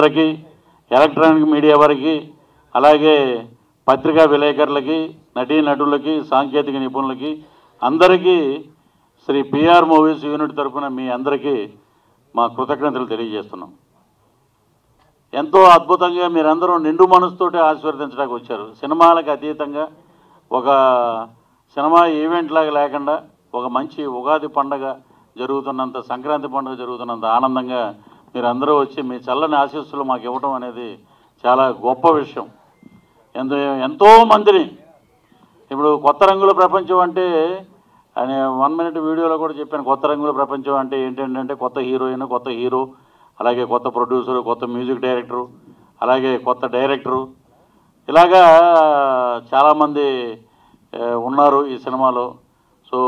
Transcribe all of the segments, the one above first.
వారికి, electronic media వారికి, అలాగే పత్రికా విలేకరులకి, నటీనటులకి, సాంకేతిక నిపుణులకి అందరికీ శ్రీ పిఆర్ మూవీస్ యూనిట్ తరఫున మీ అందరికీ మా కృతజ్ఞతలు తెలియజేస్తున్నాం. ఎంతో అద్భుతంగా మీరందరూ నిండు మనసుతోటి ఆశీర్వదించడానికి వచ్చారు. సినిమాలకు అతీతంగా ఒక సినిమా ఈవెంట్ లాగా లేకుండా ఒక మంచి ఉగాది పండగ జరుగుతున్నంత, సంక్రాంతి పండుగ జరుగుతున్నంత ఆనందంగా మీరందరూ వచ్చి మీ చల్లని ఆశీస్సులు మాకు ఇవ్వడం అనేది చాలా గొప్ప విషయం. ఎంతోమందిని ఇప్పుడు కొత్త రంగుల ప్రపంచం అంటే అని 1 minute వీడియోలో కూడా చెప్పాను. కొత్త రంగుల ప్రపంచం అంటే ఏంటంటే కొత్త హీరోయిన్, కొత్త హీరో, అలాగే కొత్త ప్రొడ్యూసరు, కొత్త మ్యూజిక్ డైరెక్టరు, అలాగే కొత్త డైరెక్టరు, ఇలాగా చాలామంది ఉన్నారు ఈ సినిమాలో. సో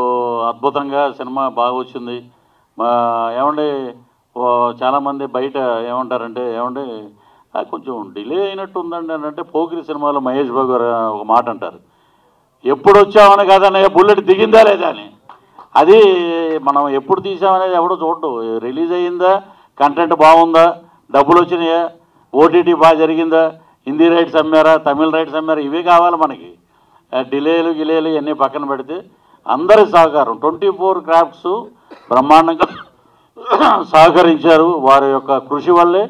అద్భుతంగా సినిమా బాగా వచ్చింది. ఏమండి చాలామంది బయట ఏమంటారంటే ఏమండి కొంచెం డిలే అయినట్టు ఉందండి అని అంటే, పోకిరి సినిమాలో మహేష్ బాబు గారు ఒక మాట అంటారు, ఎప్పుడు వచ్చామని కాదన్నయ్య బుల్లెట్ దిగిందా లేదా అని. అది మనం ఎప్పుడు తీసామనేది ఎవడో చూడడు. రిలీజ్ అయ్యిందా, కంటెంట్ బాగుందా, డబ్బులు వచ్చినాయా, ఓటీటీ బాగా జరిగిందా, హిందీ రైట్స్ అమ్మారా, తమిళ రైట్స్ అమ్మారా, ఇవే కావాలి మనకి. డిలేలు గిలేలు ఇవన్నీ పక్కన పెడితే అందరి సహకారం 24 క్రాఫ్ట్స్ బ్రహ్మాండంగా సహకరించారు. వారి యొక్క కృషి వల్లే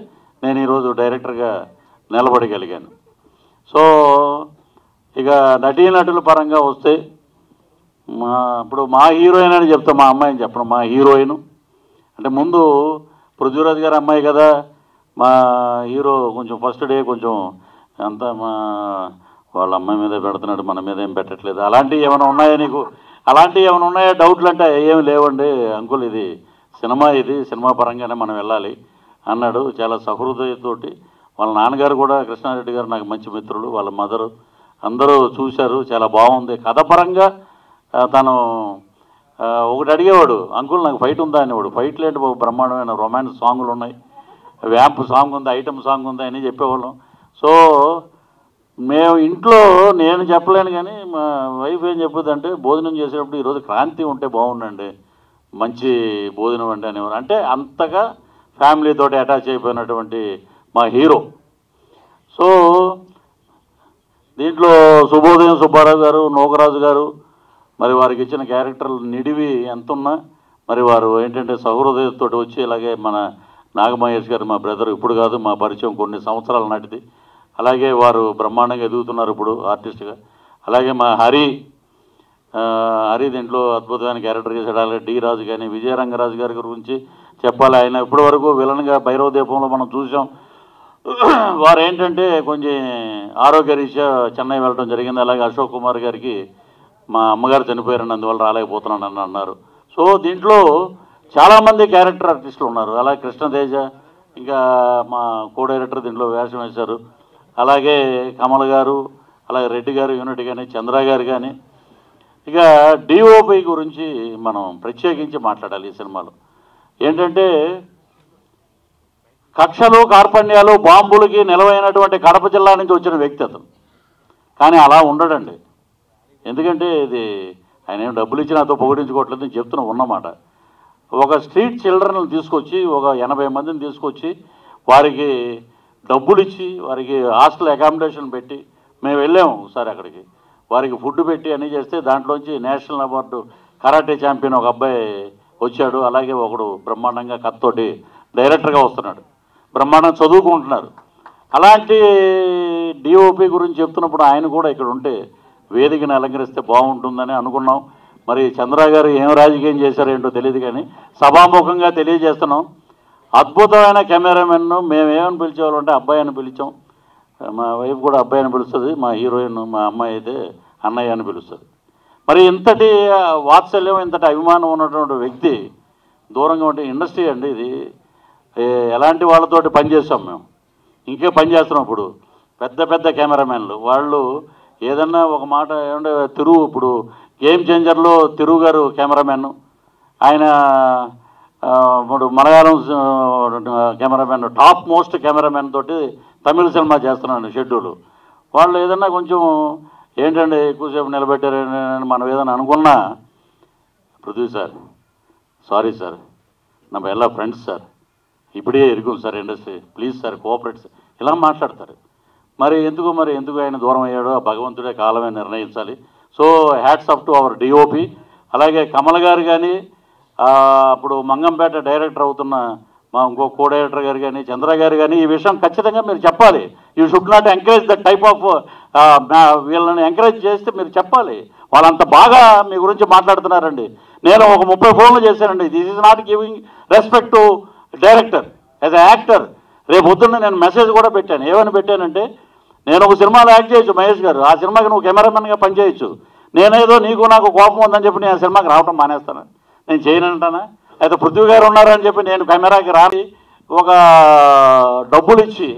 నేను ఈరోజు డైరెక్టర్గా నిలబడగలిగాను. సో ఇక నటీనటుల పరంగా వస్తే ఇప్పుడు మా హీరోయిన్ అని చెప్తా, మా అమ్మాయిని చెప్పను. మా హీరోయిన్ అంటే ముందు పృథ్వీరాజ్ గారి అమ్మాయి కదా, మా హీరో కొంచెం ఫస్ట్ డే కొంచెం అంతా వాళ్ళ అమ్మాయి మీద పెడుతున్నాడు, మన మీద ఏం పెట్టట్లేదు. అలాంటివి ఏమైనా ఉన్నాయా నీకు? అలాంటివి ఏమైనా ఉన్నాయా డౌట్లు అంటే ఏమి లేవండి అంకుల్, ఇది సినిమా, ఇది సినిమా పరంగానే మనం వెళ్ళాలి అన్నాడు. చాలా సహృదయతోటి. వాళ్ళ నాన్నగారు కూడా కృష్ణారెడ్డి గారు నాకు మంచి మిత్రులు, వాళ్ళ మదరు అందరూ చూశారు. చాలా బాగుంది కథ పరంగా. తను ఒకటి అడిగేవాడు, అంకుల్ నాకు ఫైట్ ఉందా అనేవాడు. ఫైట్ లేంటి బాబు, బ్రహ్మాండమైన రొమాన్స్ సాంగులు ఉన్నాయి, వ్యాంప్ సాంగ్ ఉంది, ఐటమ్ సాంగ్ ఉంది అని చెప్పేవాళ్ళం. సో మేము ఇంట్లో నేను చెప్పలేను కానీ మా వైఫ్ ఏం చెప్పొద్దంటే, భోజనం చేసేటప్పుడు ఈరోజు క్రాంతి ఉంటే బాగుండండి, మంచి భోజనం అంటే అనేవారు. అంటే అంతగా ఫ్యామిలీతో అటాచ్ అయిపోయినటువంటి మా హీరో. సో దీంట్లో శుభోదయం సుబ్బారావు గారు, నోకరాజు గారు, మరి వారికి ఇచ్చిన క్యారెక్టర్లు నిడివి ఎంతున్నా మరి వారు ఏంటంటే సహృదయంతో వచ్చి, అలాగే మన నాగమహేష్ గారు మా బ్రదర్, ఇప్పుడు కాదు మా పరిచయం కొన్ని సంవత్సరాల నాటిది. అలాగే వారు బ్రహ్మాండంగా ఎదుగుతున్నారు ఇప్పుడు ఆర్టిస్ట్గా. అలాగే మా హరి దీంట్లో అద్భుతమైన క్యారెక్టర్ చేశాడు. అలాగే డి రాజు కానీ, విజయరంగరాజు గారి గురించి చెప్పాలి. ఆయన ఇప్పటి వరకు విలన్గా భైరవ దీపంలో మనం చూసాం. వారు ఏంటంటే కొంచెం ఆరోగ్యరీత్యా చెన్నై వెళ్ళడం జరిగింది. అలాగే అశోక్ కుమార్ గారికి మా అమ్మగారు చనిపోయారని అందువల్ల రాలేకపోతున్నానని అన్నారు. సో దీంట్లో చాలామంది క్యారెక్టర్ ఆర్టిస్టులు ఉన్నారు. అలాగే కృష్ణతేజ, ఇంకా మా కో డైరెక్టర్ దీంట్లో వేషం వేశారు. అలాగే కమల్ గారు, అలాగే రెడ్డి గారు యూనిట్ కానీ, చంద్ర గారు కానీ. ఇక డిఓపి గురించి మనం ప్రత్యేకించి మాట్లాడాలి. ఈ సినిమాలో ఏంటంటే కక్షలు, కార్పణ్యాలు, బాంబులకి నిలవైనటువంటి కడప జిల్లా నుంచి వచ్చిన వ్యక్తి అతను. కానీ అలా ఉండడండి. ఎందుకంటే ఇది ఆయన ఏం డబ్బులు ఇచ్చి నాతో పొగిడించుకోవట్లేదని చెప్తున్నా ఉన్నమాట. ఒక స్ట్రీట్ చిల్డ్రన్లు తీసుకొచ్చి, ఒక 80 మందిని తీసుకొచ్చి వారికి డబ్బులు ఇచ్చి, వారికి హాస్టల్ అకామిడేషన్ పెట్టి, మేము వెళ్ళాము ఒకసారి అక్కడికి, వారికి ఫుడ్ పెట్టి అన్నీ చేస్తే దాంట్లోంచి నేషనల్ అవార్డు కరాటే ఛాంపియన్ ఒక అబ్బాయి వచ్చాడు. అలాగే ఒకడు బ్రహ్మాండంగా కత్తోటి డైరెక్టర్గా వస్తున్నాడు, బ్రహ్మాండంగా చదువుకుంటున్నారు. అలాంటి డిఓపి గురించి చెప్తున్నప్పుడు ఆయన కూడా ఇక్కడ ఉంటే వేదికను అలంకరిస్తే బాగుంటుందని అనుకున్నాం. మరి చంద్ర గారు ఏం రాజకీయం చేశారేంటో తెలియదు కానీ సభాముఖంగా తెలియజేస్తున్నాం. అద్భుతమైన కెమెరామెన్ను మేమేమని పిలిచేవాళ్ళంటే అబ్బాయి అని పిలిచాం. మా వైఫ్ కూడా అబ్బాయి అని పిలుస్తుంది, మా హీరోయిన్ మా అమ్మాయి అయితే అన్నయ్య అని పిలుస్తుంది. మరి ఇంతటి వాత్సల్యం, ఇంతటి అభిమానం ఉన్నటువంటి వ్యక్తి దూరంగా ఉంటే ఇండస్ట్రీ అండి ఇది. ఎలాంటి వాళ్ళతోటి పనిచేస్తాం మేము, ఇంకే పనిచేస్తున్నాం. ఇప్పుడు పెద్ద పెద్ద కెమెరామెన్లు వాళ్ళు ఏదన్నా ఒక మాట ఏమంటే ఇప్పుడు గేమ్ చేంజర్లో తిరుగు గారు కెమెరామెన్, ఆయన ఇప్పుడు Malayalam cameraman, top most cameraman తోటి తమిళ సినిమా చేస్తున్నాను షెడ్యూల్. వాళ్ళు ఏదన్నా కొంచెం ఏంటంటే ఎక్కువసేపు నిలబెట్టారని మనం ఏదైనా అనుకున్నా, పృథ్వీ సార్ సారీ సార్, நம்ம எல்லா ఫ్రెండ్స్ సార్, ఇప్పుడే ఎరుగుం sir industry, please sir cooperate sir ఇలా మాట్లాడతారు. మరి ఎందుకు ఆయన దూరం అయ్యాడో ఆ భగవంతుడే కాలమే నిర్ణయించాలి. So hats up to our DOP. అలాగే కమల్ గారు కానీ, అప్పుడు మంగంపేట డైరెక్టర్ అవుతున్న మా ఇంకో కో డైరెక్టర్ గారు కానీ, చంద్ర గారు కానీ, ఈ విషయం ఖచ్చితంగా మీరు చెప్పాలి. You should not encourage that type of వీళ్ళని ఎంకరేజ్ చేస్తే మీరు చెప్పాలి. వాళ్ళంత బాగా మీ గురించి మాట్లాడుతున్నారండి. నేను ఒక 30 ఫోన్లు చేశానండి. This is not giving respect to director as a actor. రేపు పొద్దున్న నేను మెసేజ్ కూడా పెట్టాను. ఏమని పెట్టానంటే, నేను ఒక సినిమాలో యాక్ట్ చేయొచ్చు మహేష్ గారు, ఆ సినిమాకి నువ్వు కెమెరామెన్గా పనిచేయచ్చు. నేనేదో నీకు నాకు కోపం ఉందని చెప్పి నేను ఆ సినిమాకి రావటం మానేస్తాను, నేను చేయనంటానా? అయితే పృథ్వీ గారు ఉన్నారని చెప్పి నేను కెమెరాకి రాని ఒక డబ్బులు ఇచ్చి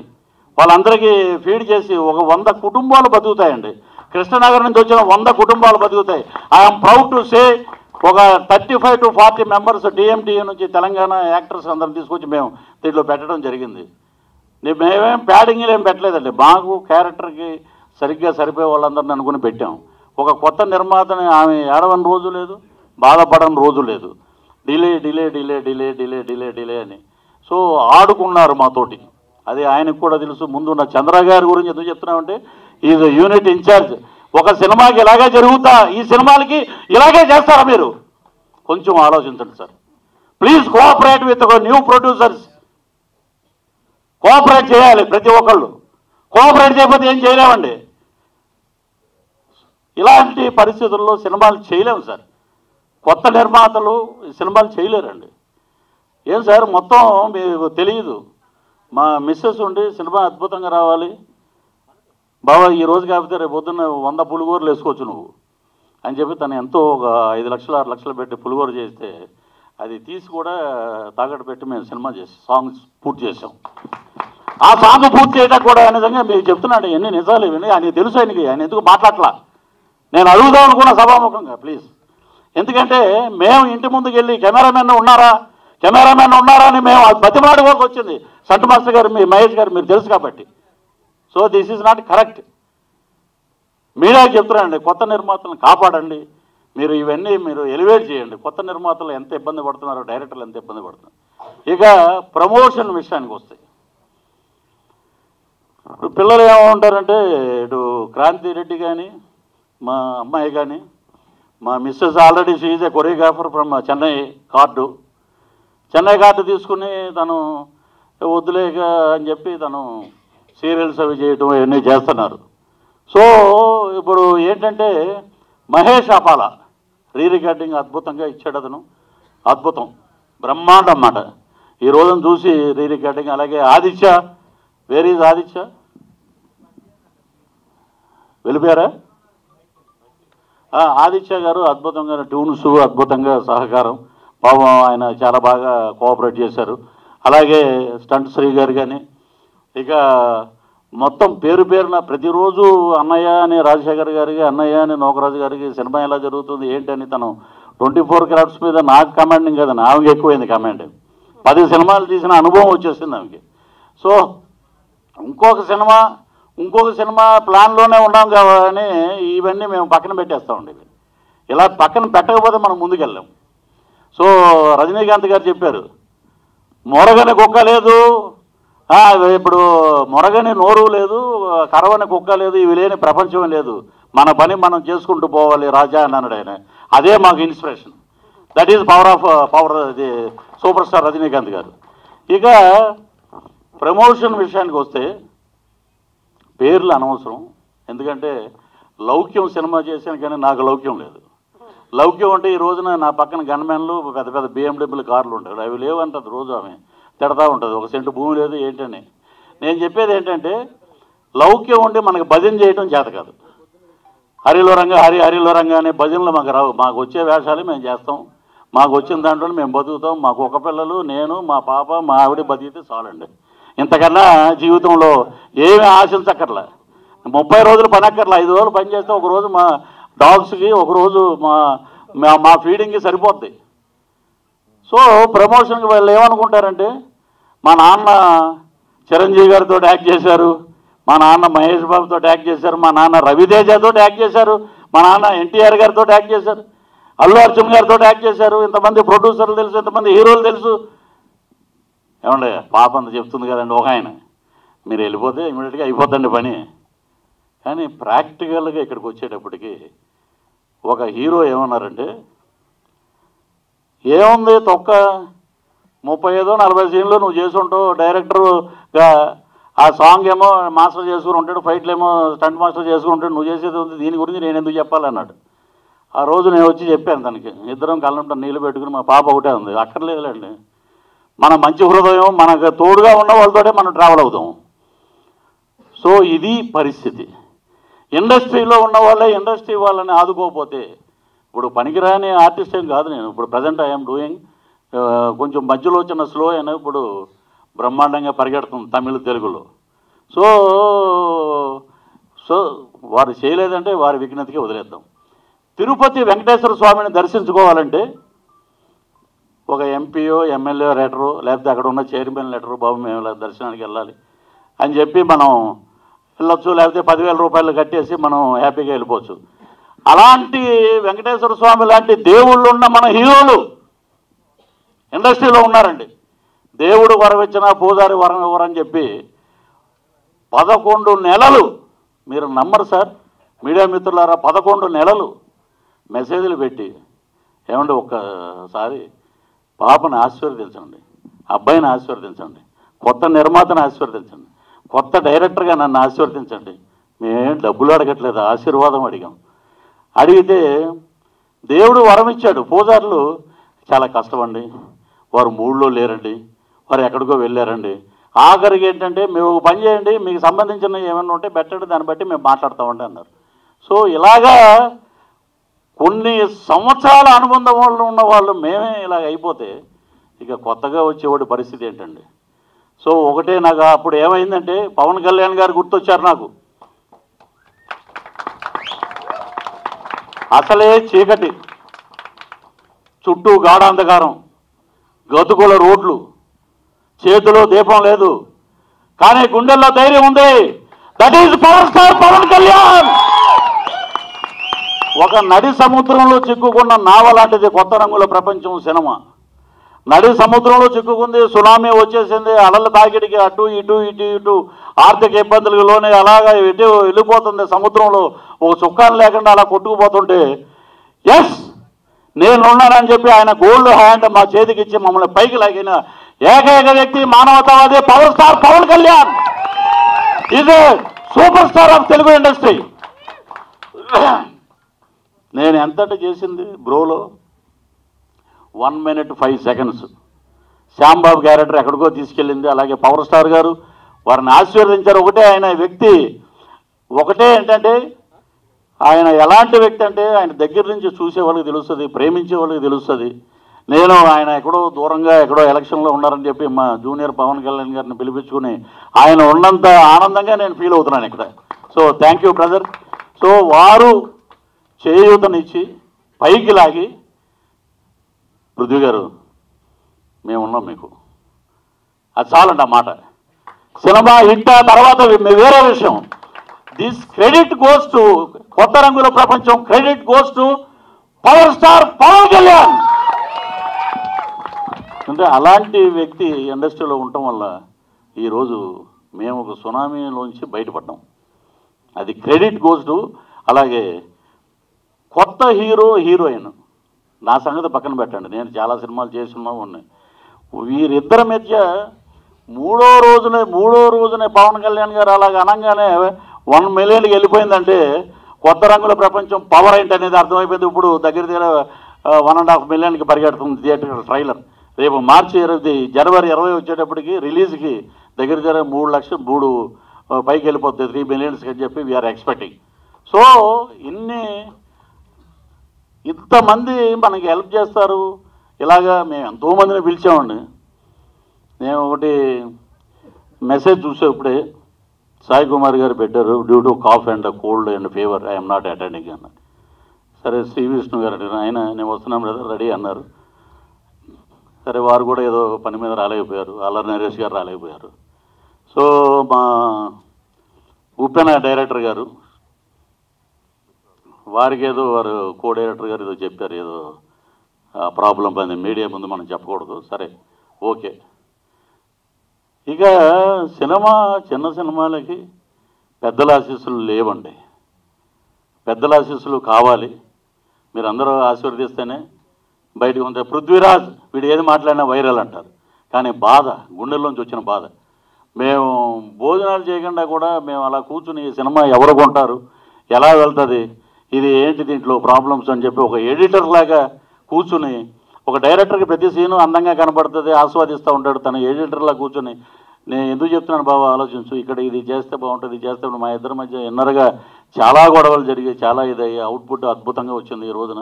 వాళ్ళందరికీ ఫీడ్ చేసి ఒక 100 కుటుంబాలు బతుకుతాయండి. కృష్ణనగర్ నుంచి వచ్చిన 100 కుటుంబాలు బతుకుతాయి. ఐఎమ్ ప్రౌడ్ టు సే ఒక 35 to 40 మెంబర్స్ డిఎంటీఏ నుంచి తెలంగాణ యాక్టర్స్ అందరం తీసుకొచ్చి మేము దీంట్లో పెట్టడం జరిగింది. మేమేం ప్యాడింగ్లు ఏం పెట్టలేదండి. మాకు క్యారెక్టర్కి సరిగ్గా సరిపోయే వాళ్ళందరిని అనుకుని పెట్టాం. ఒక కొత్త నిర్మాతని ఆమె ఏడవని రోజు లేదు, బాధపడని రోజు లేదు. Delay delay delay delay delay delay delay అని సో ఆడుకున్నారు మాతోటి. అది ఆయనకు కూడా తెలుసు. ముందున్న చంద్ర గారి గురించి ఎందుకు చెప్తున్నామంటే, ఈజ్ యూనిట్ ఇన్ఛార్జ్. ఒక సినిమాకి ఇలాగే జరుగుతా, ఈ సినిమాలకి ఇలాగే చేస్తారా మీరు? కొంచెం ఆలోచించండి sir. Please cooperate with new producers. Cooperate చేయాలి ప్రతి ఒక్కళ్ళు. కోఆపరేట్ చేయకపోతే ఏం చేయలేమండి. ఇలాంటి పరిస్థితుల్లో సినిమాలు చేయలేము సార్. కొత్త నిర్మాతలు సినిమాలు చేయలేరండి. ఏం సార్ మొత్తం మీకు తెలియదు. మా మిస్సెస్ ఉండి సినిమా అద్భుతంగా రావాలి బాబా, ఈ రోజు కాకపోతే రేపు పొద్దున్న 100 పులిగోరలు వేసుకోవచ్చు నువ్వు అని చెప్పి తను ఎంతో ఒక 5 లక్షలు 6 లక్షలు పెట్టి పులిగోర చేస్తే అది తీసి కూడా తాకట్టు పెట్టి మేము సినిమా చేసి సాంగ్స్ పూర్తి చేసాం. ఆ సాంగ్ పూర్తి చేయడానికి కూడా నిజంగా మీకు చెప్తున్నాడు, ఎన్ని నిజాలు ఇవన్నీ ఆయనకి తెలుసు. ఆయన ఎందుకు మాట్లాడలా నేను అడుగుదాం అనుకున్న సభాముఖంగా ప్లీజ్. ఎందుకంటే మేము ఇంటి ముందుకు వెళ్ళి కెమెరామెన్ ఉన్నారా అని మేము బతిమాడుకోవాల్సి వచ్చింది. సంటు మాస్టర్ గారు, మీ మహేష్ గారు మీరు తెలుసు కాబట్టి. So this is not correct. మీడియాకి చెప్తున్నానండి, కొత్త నిర్మాతలను కాపాడండి. మీరు ఇవన్నీ మీరు ఎలివేట్ చేయండి. కొత్త నిర్మాతలు ఎంత ఇబ్బంది పడుతున్నారో, డైరెక్టర్లు ఎంత ఇబ్బంది పడుతున్నారు. ఇక ప్రమోషన్ విషయానికి వస్తాయి. ఇప్పుడు పిల్లలు ఏమంటారంటే, ఇటు క్రాంతి రెడ్డి కానీ, మా అమ్మాయి కానీ, మా missus already she is a choreographer from Chennai card తీసుకుని తను వద్దులేక అని చెప్పి తను సీరియల్స్ అవి చేయటం ఇవన్నీ చేస్తున్నారు. సో ఇప్పుడు ఏంటంటే, మహేష్ అపాల రీ రికార్డింగ్ అద్భుతంగా ఇచ్చాడు. అతను అద్భుతం, బ్రహ్మాండం అన్నమాట. ఈ రోజును చూసి రీ రికార్డింగ్. అలాగే ఆదిత్య, వేర్ ఈజ్ ఆదిత్య? వెళ్ళిపోయారా? ఆదిత్య గారు అద్భుతంగా ట్యూన్స్, అద్భుతంగా సహకారం. పాపం ఆయన చాలా బాగా కోఆపరేట్ చేశారు. అలాగే స్టంట్ శ్రీ గారు కానీ, ఇక మొత్తం పేరున ప్రతిరోజు అన్నయ్య అని రాజశేఖర్ గారికి, అన్నయ్య అని నోకరాజు గారికి సినిమా ఎలా జరుగుతుంది ఏంటని తను 24 క్రాఫ్ట్స్ మీద నాకు కమాండింగ్ కదండి, ఆమెకి ఎక్కువైంది కమాండ్. 10 సినిమాలు తీసిన అనుభవం వచ్చేసింది ఆమెకి. సో ఇంకొక సినిమా ప్లాన్లోనే ఉన్నాం కానీ ఇవన్నీ మేము పక్కన పెట్టేస్తామండి. ఇలా పక్కన పెట్టకపోతే మనం ముందుకెళ్ళాం. సో రజనీకాంత్ గారు చెప్పారు, మొరగని కుక్క లేదు, ఇప్పుడు మొరగని నోరు లేదు, కరవని కుక్క లేదు, ఇవి లేని ప్రపంచం లేదు, మన పని మనం చేసుకుంటూ పోవాలి రాజా అని అన్నాడు ఆయన. అదే మాకు ఇన్స్పిరేషన్. దట్ ఈజ్ పవర్ ఇది సూపర్ స్టార్ రజనీకాంత్ గారు. ఇక ప్రమోషన్ విషయానికి వస్తే పేర్లు అనవసరం. ఎందుకంటే లౌక్యం సినిమా చేశాను కానీ నాకు లౌక్యం లేదు. లౌక్యం అంటే ఈ రోజున నా పక్కన గన్మెన్లు పెద్ద పెద్ద BMW కార్లు ఉంటాయి, అవి లేవంటది. రోజు ఆమె తిడతా ఉంటుంది, 1 సెంటు భూమి లేదు ఏంటని. నేను చెప్పేది ఏంటంటే, లౌక్యం ఉండి మనకి భజన చేయడం చేత కాదు. హరిలో రంగా అనే భజనలు మాకు రావు. మాకు వచ్చే వేషాలు మేము చేస్తాం, మాకు వచ్చిన దాంట్లో మేము బతుకుతాం. మాకు ఒక పిల్లలు, నేను, మా పాప, మా ఆవిడ బతికితే చాలండి. ఇంతకన్నా జీవితంలో ఏమీ ఆశించక్కర్లా. 30 రోజులు పని అక్కర్లా. 5 రోజులు పని చేస్తే ఒకరోజు మా డాగ్స్కి, ఒకరోజు మా ఫీడింగ్కి సరిపోద్ది. సో ప్రమోషన్కి వాళ్ళు ఏమనుకుంటారంటే, మా నాన్న చిరంజీవి గారితో యాక్ట్ చేశారు, మా నాన్న మహేష్ బాబుతో యాక్ట్ చేశారు, మా నాన్న రవితేజతో యాక్ట్ చేశారు, మా నాన్న NTR గారితో యాక్ట్ చేశారు, అల్లు అర్జున్ గారితో యాక్ట్ చేశారు, ఇంతమంది ప్రొడ్యూసర్లు తెలుసు, ఇంతమంది హీరోలు తెలుసు. ఏమండి పాప అంత చెప్తుంది కదండి ఒక ఆయన, మీరు వెళ్ళిపోతే ఇమీడియట్గా అయిపోద్దండి పని. కానీ ప్రాక్టికల్గా ఇక్కడికి వచ్చేటప్పటికి ఒక హీరో ఏమన్నారంటే, ఏముంది తొక్క 35-40 సీన్లు నువ్వు చేసుంటావు డైరెక్టర్గా, ఆ సాంగ్ ఏమో మాస్టర్ చేసుకుని ఉంటాడు, ఫైట్లు ఏమో స్టంట్ మాస్టర్ చేసుకుని ఉంటాడు, నువ్వు చేసేది ఉంది, దీని గురించి నేను ఎందుకు చెప్పాలన్నాడు. ఆ రోజు నేను వచ్చి చెప్పాను తనకి, ఇద్దరం కళ్ళంట నీళ్ళు పెట్టుకుని, మా పాప ఒకటే ఉంది, అక్కర్లేదులేండి, మన మంచి హృదయం మనకు తోడుగా ఉన్న వాళ్ళతోటే మనం ట్రావెల్ అవుతాం. సో ఇది పరిస్థితి. ఇండస్ట్రీలో ఉన్న వాళ్ళే ఇండస్ట్రీ వాళ్ళని ఆదుకోకపోతే, ఇప్పుడు పనికిరాని ఆర్టిస్ట్ ఏం కాదు నేను, ఇప్పుడు ప్రజెంట్ ఐఎమ్ డూయింగ్, కొంచెం మధ్యలో చిన్న స్లో అయినా ఇప్పుడు బ్రహ్మాండంగా పరిగెడుతుంది తమిళ తెలుగులో. సో సో వారు చేయలేదంటే వారి విఘ్నతకి వదిలేద్దాం. తిరుపతి వెంకటేశ్వర స్వామిని దర్శించుకోవాలంటే ఒక ఎంపీఓ ఎమ్మెల్యే లెటరు, లేకపోతే అక్కడ ఉన్న చైర్మన్ లెటరు, బాబు మేము దర్శనానికి వెళ్ళాలి అని చెప్పి మనం వెళ్ళొచ్చు, లేకపోతే 10,000 రూపాయలు కట్టేసి మనం హ్యాపీగా వెళ్ళిపోవచ్చు. అలాంటి వెంకటేశ్వర స్వామి లాంటి దేవుళ్ళు ఉన్న మన హీరోలు ఇండస్ట్రీలో ఉన్నారండి. దేవుడు వరం ఇచ్చినా పూజారి వరం ఇవ్వరని చెప్పి 11 నెలలు, మీరు నమ్మరు సార్ మీడియా మిత్రులారా, 11 నెలలు మెసేజ్లు పెట్టి, ఏమంటే ఒక్కసారి పాపని ఆశీర్వదించండి, అబ్బాయిని ఆశీర్వదించండి, కొత్త నిర్మాతను ఆశీర్వదించండి, కొత్త డైరెక్టర్గా నన్ను ఆశీర్వదించండి, మేమేం డబ్బులు అడగట్లేదు, ఆశీర్వాదం అడిగాం. అడిగితే దేవుడు వరం ఇచ్చాడు. పూజారులు చాలా కష్టమండి, వారు మూడ్లో లేరండి, వారు ఎక్కడికో వెళ్ళారండి, ఆఖరికి ఏంటంటే మేము పని చేయండి, మీకు సంబంధించిన ఏమైనా ఉంటే పెట్టండి, దాన్ని బట్టి మేము మాట్లాడతామండి అన్నారు. సో ఇలాగా కొన్ని సంవత్సరాల అనుబంధం వాళ్ళు ఉన్న వాళ్ళు మేమే ఇలాగ అయిపోతే ఇక కొత్తగా వచ్చేవాడి పరిస్థితి ఏంటండి? సో ఒకటే నాకు అప్పుడు ఏమైందంటే, పవన్ కళ్యాణ్ గారు గుర్తొచ్చారు నాకు. అసలే చీకటి, చుట్టూ గాఢాంధకారం, గతుకుల రోడ్లు, చేతిలో దీపం లేదు, కానీ గుండెల్లో ధైర్యం ఉంది. That is power star Pawan Kalyan. ఒక నడి సముద్రంలో చిక్కుకున్న నావ లాంటిది కొత్త రంగుల ప్రపంచం సినిమా. నడి సముద్రంలో చిక్కుకుంది, సునామీ వచ్చేసింది, అలల తాకిడికి అటు ఇటు ఇటు ఇటు ఆర్థిక ఇబ్బందులకు లోనే అలాగా ఎటు వెళ్ళిపోతుంది సముద్రంలో, ఒక చుక్కాను లేకుండా అలా కొట్టుకుపోతుంటే, ఎస్ నేనున్నానని చెప్పి ఆయన గోల్డ్ హ్యాండ్ మా చేతికి ఇచ్చి మమ్మల్ని పైకి లాగిన ఏకైక వ్యక్తి మానవతావాది power star Pawan Kalyan. Is a super star of Telugu industry. నేను ఎంతటి చేసింది బ్రోలో 1 minute 5 seconds శ్యాంబాబు క్యారెక్టర్ ఎక్కడికో తీసుకెళ్ళింది. అలాగే పవర్ స్టార్ గారు వారిని ఆశీర్వదించారు. ఒకటే ఆయన వ్యక్తి, ఒకటే ఏంటంటే ఆయన ఎలాంటి వ్యక్తి అంటే ఆయన దగ్గర నుంచి చూసే వాళ్ళకి తెలుస్తుంది, ప్రేమించే వాళ్ళకి తెలుస్తుంది. నేను ఆయన ఎక్కడో దూరంగా ఎక్కడో ఎలక్షన్లో ఉన్నారని చెప్పి మా జూనియర్ పవన్ కళ్యాణ్ గారిని పిలిపించుకుని ఆయన ఉన్నంత ఆనందంగా నేను ఫీల్ అవుతున్నాను ఇక్కడ. So thank you brother. So వారు చేయూతనిచ్చి పైకి లాగి, పృథ్వీ గారు మేమున్నాం మీకు, అది చాలండి ఆ మాట. సినిమా హిట్ తర్వాత వేరే విషయం. దిస్ క్రెడిట్ గోస్ టు కొత్త రంగుల ప్రపంచం, credit goes to power star Pawan Kalyan. అంటే అలాంటి వ్యక్తి ఇండస్ట్రీలో ఉండటం వల్ల ఈరోజు మేము ఒక సునామీలోంచి బయటపడ్డాం. అది క్రెడిట్ గోస్ టు. అలాగే కొత్త హీరోయిన్ నా సంగతి పక్కన పెట్టండి, నేను చాలా సినిమాలు చేస్తున్నా ఉన్నాయి. వీరిద్దరి మధ్య మూడో రోజునే పవన్ కళ్యాణ్ గారు అలాగ అనగానే 1 million వెళ్ళిపోయిందంటే కొత్త రంగుల ప్రపంచం పవర్ ఏంటి అనేది అర్థమైపోయింది. ఇప్పుడు దగ్గర 1.5 million పరిగెడుతుంది థియేటర్ ట్రైలర్. రేపు జనవరి 20 వచ్చేటప్పటికి రిలీజ్కి దగ్గర 3 లక్షలు పైకి వెళ్ళిపోతుంది, 3 million అని చెప్పి వీఆర్ ఎక్స్పెక్టింగ్. సో ఇంతమంది మనకి హెల్ప్ చేస్తారు. ఇలాగా మేము ఎంతోమందిని పిలిచామండి. నేను ఒకటి మెసేజ్ చూసే ఇప్పుడే సాయి కుమార్ గారు పెట్టారు, due to cough and cold and fever I'm not attending అన్నారు. సరే శ్రీ విష్ణు గారు అడిగిన ఆయన నేను వస్తున్నాం బ్రదర్ రెడీ అన్నారు. సరే వారు కూడా ఏదో పని మీద రాలేకపోయారు, అల్లరి నరేష్ గారు రాలేకపోయారు. సో మా ఉప్పెన డైరెక్టర్ గారు, వారికి ఏదో వారు కో డైరెక్టర్ గారు ఏదో చెప్పారు, ఏదో ప్రాబ్లం పని మీడియా ముందు మనం చెప్పకూడదు. సరే ఓకే, ఇక సినిమా చిన్న సినిమాలకి పెద్దల ఆశీస్సులు లేవండి. పెద్దల ఆశీస్సులు కావాలి. మీరందరూ ఆశీర్వదిస్తేనే బయటకు ఉంటే. పృథ్వీరాజ్ వీడు ఏది మాట్లాడినా వైరల్ అంటారు, కానీ బాధ గుండెల్లోంచి వచ్చిన బాధ. మేము భోజనాలు చేయకుండా కూడా మేము అలా కూర్చుని ఈ సినిమా ఎవరు కొంటారు, ఎలా వెళ్తుంది, ఇది ఏంటి దీంట్లో ప్రాబ్లమ్స్ అని చెప్పి ఒక ఎడిటర్ లాగా కూర్చుని, ఒక డైరెక్టర్కి ప్రతి సీను అందంగా కనపడుతుంది, ఆస్వాదిస్తూ ఉంటాడు. తన ఎడిటర్లా కూర్చొని నేను ఎందుకు చెప్తున్నాను బాబా ఆలోచించు, ఇక్కడ ఇది చేస్తే బాగుంటుంది, ఇది చేస్తే మా ఇద్దరి మధ్య ఇన్నర్గా చాలా గొడవలు జరిగాయి, చాలా ఇదయ్యి అవుట్పుట్ అద్భుతంగా వచ్చింది. ఈ రోజున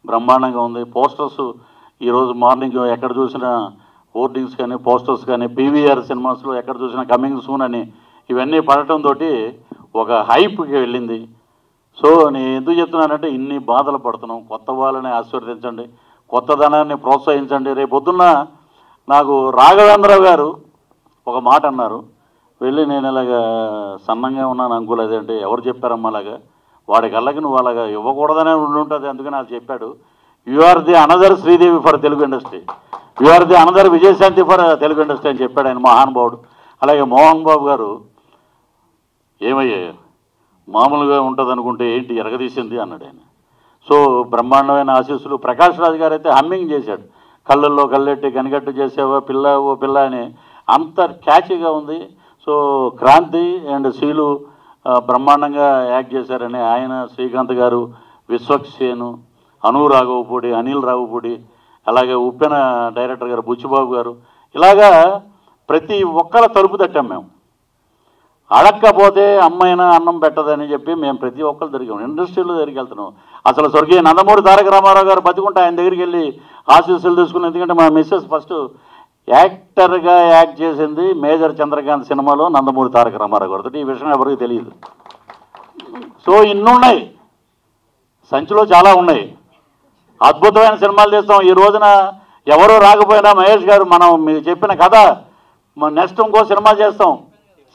బ్రహ్మాండంగా ఉంది. పోస్టర్స్ ఈరోజు మార్నింగ్ ఎక్కడ చూసినా హోర్డింగ్స్ కానీ పోస్టర్స్ కానీ పీవీఆర్ సినిమాస్లో ఎక్కడ చూసినా కమింగ్ సూన్ అని ఇవన్నీ పడటంతో ఒక హైప్కి వెళ్ళింది. సో నేను ఎందుకు చెప్తున్నానంటే ఇన్ని బాధలు పడుతున్నాం. కొత్త వాళ్ళని ఆశీర్వదించండి, కొత్తదనాన్ని ప్రోత్సహించండి. రేపొద్దున్న నాకు రాఘవేంద్రరావు గారు ఒక మాట అన్నారు, వెళ్ళి నేను ఇలాగా సన్నంగా ఉన్నాను అంకుల్, అదేంటి ఎవరు చెప్పారమ్మా అలాగా, వాడి కళ్ళకి నువ్వు అలాగా ఇవ్వకూడదనే ఉండుంటుంది, అందుకని అది చెప్పాడు. You are the another Sridevi for Telugu industry, you are the another Vijayashanti for Telugu industry అని చెప్పాడు ఆయన మహానుభావుడు. అలాగే మోహన్ బాబు గారు ఏమయ్యారు, మామూలుగా ఉంటుంది అనుకుంటే ఏంటి ఎరగదీసింది అన్నాడు ఆయన. సో బ్రహ్మాండమైన ఆశీస్సులు. ప్రకాష్ రాజ్ గారు అయితే హమ్మింగ్ చేశాడు, కళ్ళల్లో కళ్ళెట్టి కనిగట్టు చేసావా పిల్ల ఓ పిల్ల అని, అంత క్యాచీగా ఉంది. సో క్రాంతి అండ్ శీలు బ్రహ్మాండంగా యాక్ట్ చేశారని ఆయన, శ్రీకాంత్ గారు, విశ్వక్సేను, అను రాఘవపూడి, అనిల్ రాఘవపూడి, అలాగే ఉప్పెన డైరెక్టర్ గారు బుచ్చిబాబు గారు, ఇలాగా ప్రతి ఒక్కళ్ళ తలుపు తట్టాం మేము. అడక్కపోతే అమ్మైనా అన్నం పెట్టదని చెప్పి మేము ప్రతి ఒక్కరు తిరిగాం, ఇండస్ట్రీలో దగ్గరికి వెళ్తున్నాం. అసలు స్వర్గీయ నందమూరి తారక రామారావు గారు బతికుంటే ఆయన దగ్గరికి వెళ్ళి ఆశీస్సులు తీసుకుని, ఎందుకంటే మా మిస్సెస్ ఫస్ట్ యాక్టర్గా యాక్ట్ చేసింది మేజర్ చంద్రకాంత్ సినిమాలో నందమూరి తారక రామారావు గారితో. ఈ విషయం ఎవరికి తెలియదు. సో ఇన్నున్నాయి, సంచిలో చాలా ఉన్నాయి, అద్భుతమైన సినిమాలు చేస్తాం. ఈ రోజున ఎవరో రాకపోయినా మహేష్ గారు మనం మీరు చెప్పిన కథ నెక్స్ట్ ఇంకో సినిమా చేస్తాం,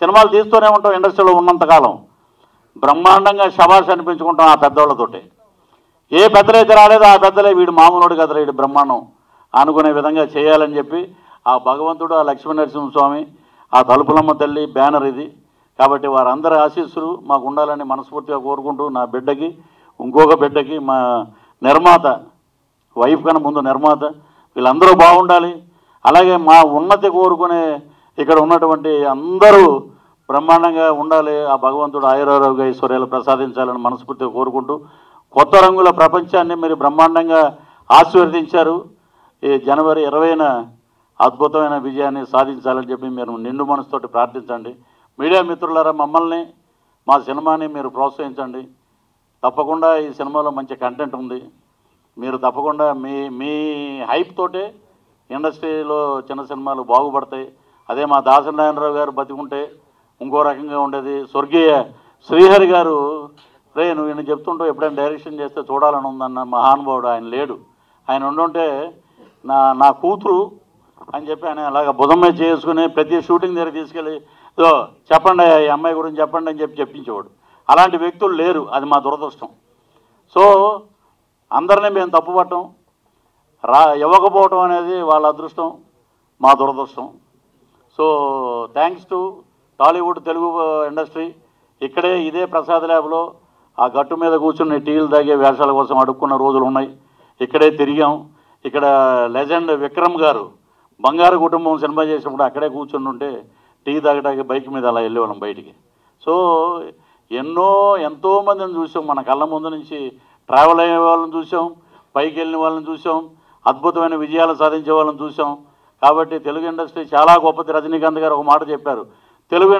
సినిమాలు తీస్తూనే ఉంటాం ఇండస్ట్రీలో ఉన్నంతకాలం. బ్రహ్మాండంగా శభాష్ అనిపించుకుంటాం ఆ పెద్దవాళ్ళతోటి. ఏ పెద్దలైతే రాలేదో ఆ పెద్దలే వీడు మామూలుడు కదరా వీడు బ్రహ్మాండం అనుకునే విధంగా చేయాలని చెప్పి ఆ భగవంతుడు, ఆ లక్ష్మీనరసింహస్వామి, ఆ తలుపులమ్మ తల్లి బ్యానర్ ఇది. కాబట్టి వారందరి ఆశీస్సులు మాకు ఉండాలని మనస్ఫూర్తిగా కోరుకుంటూ, నా బిడ్డకి ఇంకొక బిడ్డకి మా నిర్మాత వైఫ్ కన్నా ముందు నిర్మాత వీళ్ళందరూ బాగుండాలి. అలాగే మా ఉన్నతి కోరుకునే ఇక్కడ ఉన్నటువంటి అందరూ బ్రహ్మాండంగా ఉండాలి. ఆ భగవంతుడు ఆయురారోగ్య ఐశ్వర్యాలు ప్రసాదించాలని మనస్ఫూర్తిగా కోరుకుంటూ, కొత్త రంగుల ప్రపంచాన్ని మీరు బ్రహ్మాండంగా ఆశీర్వదించారు. ఈ జనవరి 20న అద్భుతమైన విజయాన్ని సాధించాలని చెప్పి మీరు నిండు మనసుతోటి ప్రార్థించండి. మీడియా మిత్రులారా మమ్మల్ని, మా సినిమాని మీరు ప్రోత్సహించండి. తప్పకుండా ఈ సినిమాలో మంచి కంటెంట్ ఉంది. మీరు తప్పకుండా మీ హైప్ తోటే ఇండస్ట్రీలో చిన్న సినిమాలు బాగుపడతాయి. అదే మా దాసనారాయణరావు గారు బతికుంటే ఇంకో రకంగా ఉండేది. స్వర్గీయ శ్రీహరి గారు, రే నువ్వు ఈయన చెప్తుంటావు ఎప్పుడైనా డైరెక్షన్ చేస్తే చూడాలని ఉందన్న మహానుభావుడు, ఆయన లేడు. ఆయన ఉండుంటే నా కూతురు అని చెప్పి ఆయన అలాగ భుజం మీద చేసుకుని ప్రతి షూటింగ్ దగ్గర తీసుకెళ్ళి చెప్పండి ఈ అమ్మాయి గురించి చెప్పండి అని చెప్పి చెప్పించేవాడు. అలాంటి వ్యక్తులు లేరు, అది మా దురదృష్టం. సో అందరినీ మేము తప్పుపట్టం, ఇవ్వకపోవటం అనేది వాళ్ళ అదృష్టం, మా దురదృష్టం. So thanks to Tollywood Telugu industry. ఇక్కడే ఇదే ప్రసాద్ ల్యాబ్లో ఆ గట్టు మీద కూర్చుని టీలు తాగే వేషాల కోసం అడుక్కున్న రోజులు ఉన్నాయి. ఇక్కడే తిరిగాం. ఇక్కడ లెజెండ్ విక్రమ్ గారు బంగారు కుటుంబం సినిమా చేసినప్పుడు అక్కడే కూర్చుని ఉంటే టీ తాగడానికి బైక్ మీద అలా వెళ్ళేవాళ్ళం బయటికి. సో ఎంతోమందిని చూసాం, మన కళ్ళ ముందు నుంచి ట్రావెల్ అయ్యే వాళ్ళని చూసాం, పైకి వెళ్ళిన వాళ్ళని చూసాం, అద్భుతమైన విజయాలు సాధించే వాళ్ళని చూసాం. కాబట్టి తెలుగు ఇండస్ట్రీ చాలా గొప్పది. రజనీకాంత్ గారు ఒక మాట చెప్పారు, తెలుగు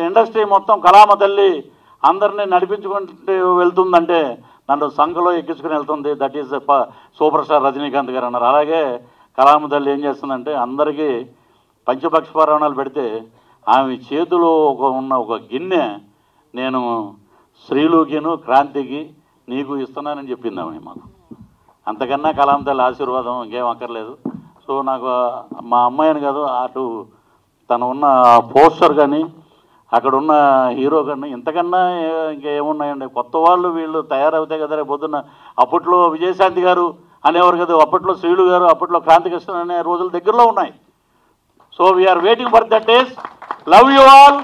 ఇండస్ట్రీ మొత్తం కళామ తల్లి అందరినీ నడిపించుకుంటూ వెళ్తుందంటే నన్ను సంఖలో ఎక్కించుకుని వెళ్తుంది, that is super star Rajinikanth గారు అన్నారు. అలాగే కళామ తల్లి ఏం చేస్తుందంటే అందరికీ పంచపక్ష పరాణాలు పెడితే ఆమె చేతిలో ఉన్న ఒక గిన్నె నేను శ్రీలుకిను క్రాంతికి నీకు ఇస్తున్నానని చెప్పింది ఆమె మాకు. అంతకన్నా కళామ తల్లి ఆశీర్వాదం ఇంకేం అక్కర్లేదు. సో నాకు మా అమ్మాయిని కాదు, అటు తను ఉన్న పోస్టర్ కానీ అక్కడ ఉన్న హీరో కానీ ఇంతకన్నా ఇంకేమున్నాయండి. కొత్త వాళ్ళు వీళ్ళు తయారవుతాయి కదా రేపు పొద్దున్న. అప్పట్లో విజయశాంతి గారు అనేవారు కదా, అప్పట్లో శ్రీలు గారు, అప్పట్లో క్రాంతికృష్ణ అనే రోజులు దగ్గరలో ఉన్నాయి. So we are waiting for that days. Love you all.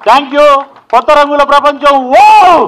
Thank you. కొత్త రంగుల ప్రపంచం. ఓ